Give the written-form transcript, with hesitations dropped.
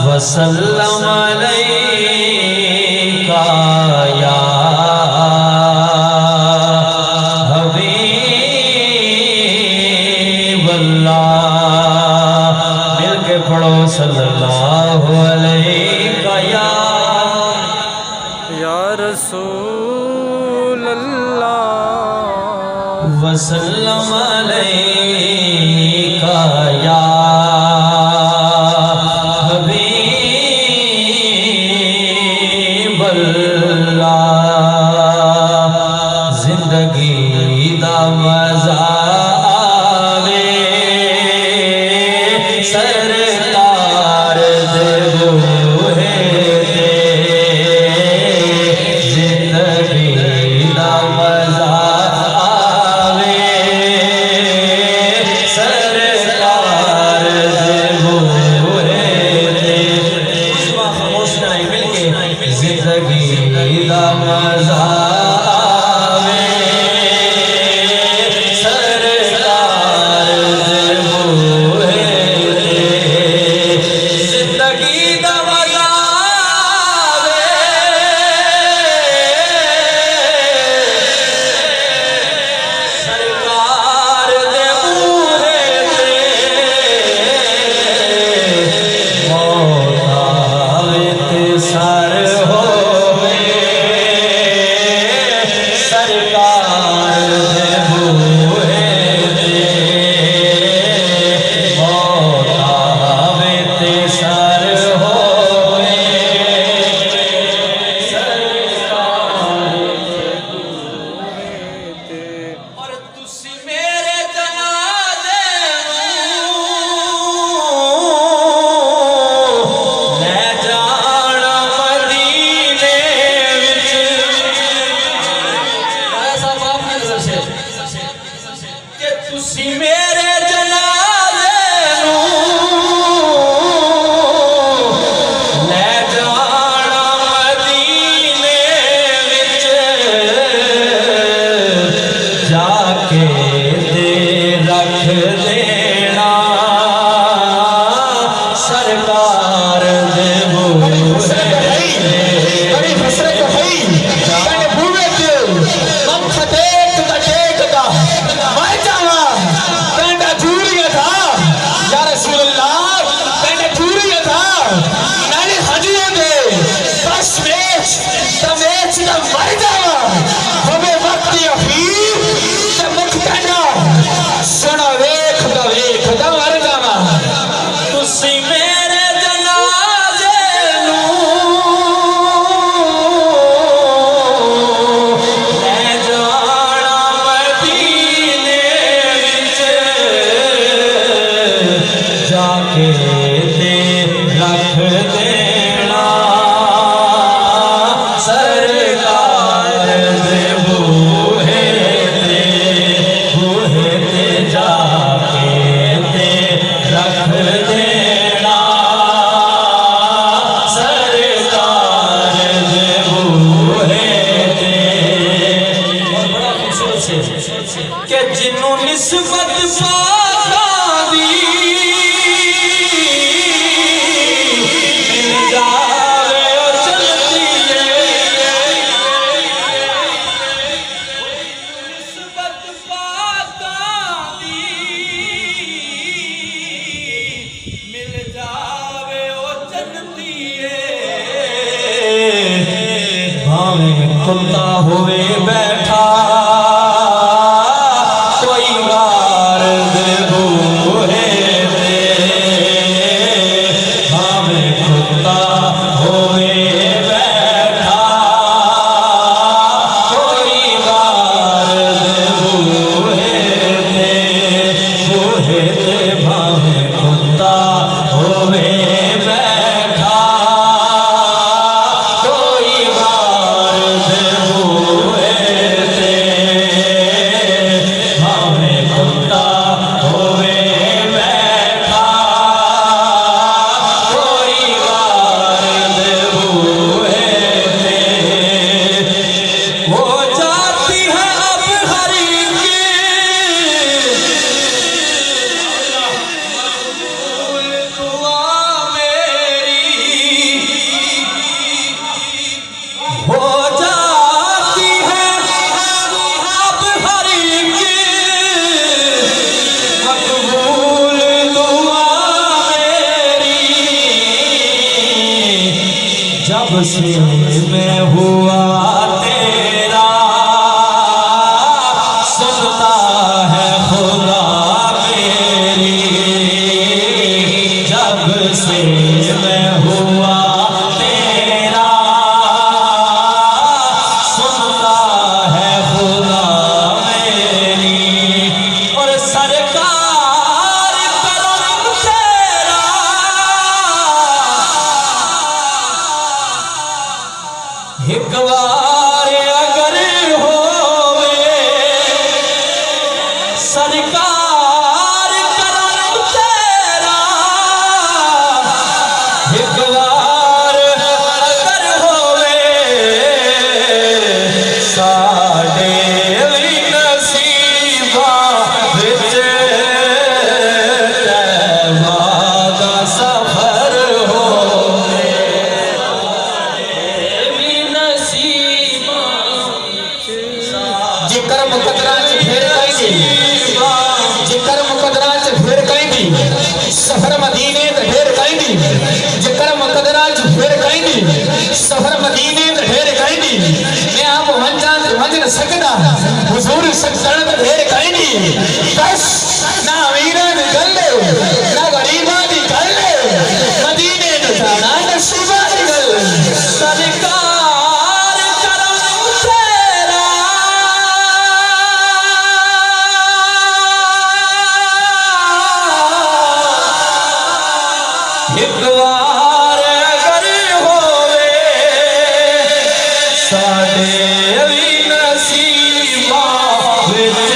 वसल्लम अलैका या हबीबल्लाह। मिलके पढ़ो सल्लल्लाहु अलैका या रसूल अल्लाह। वसल्लम अलैका या जिंदगी दा मजा आवे सरकार दे बूहे ते। जिंदगी दा मजा आवे सरकार दे बूहे ते। खामोश नहीं मिलके जिंदगी दा मजा मेरे जनाज़े ले जाना मदीने विच जाके दे रख देना सरकार दे के जिन्हों निस्बत पाका दी मिल जावे और चलती है। निस्बत पाका दी मिल जावे और चलती है। भावें कुत्ता हुए बैठा कोई वार दे बूहे ते। खुशी में हुआ तेरा सुनता है खुदा मेरी, जब से मैं हुआ तेरा सुनता है खुदा मेरी। और सरकार करम तेरा एक बार अगर होवे, सरकार करम तेरा एक बार अगर होवे, साडे भी नसीबा विच तैबा दा सफर होवे। जिकर मुकदरा च फिर जिकर मुकदरा च फिर कहंदी सफर मदीने ते फिर कहंदी, जिकर मुकदरा च फिर कहंदी सफर मदीने ते फिर कहंदी। मैं आप वंजा ते वंज न सकदा हुजूर सकदण ते फिर कहंदी। बस ना अमीरां दी गल ना गरीबां दी गल, मदीने ते जाना नसीबां दी गल। सरकार करम तेरा एक बार अगर होवे, साडे भी नसीबा विच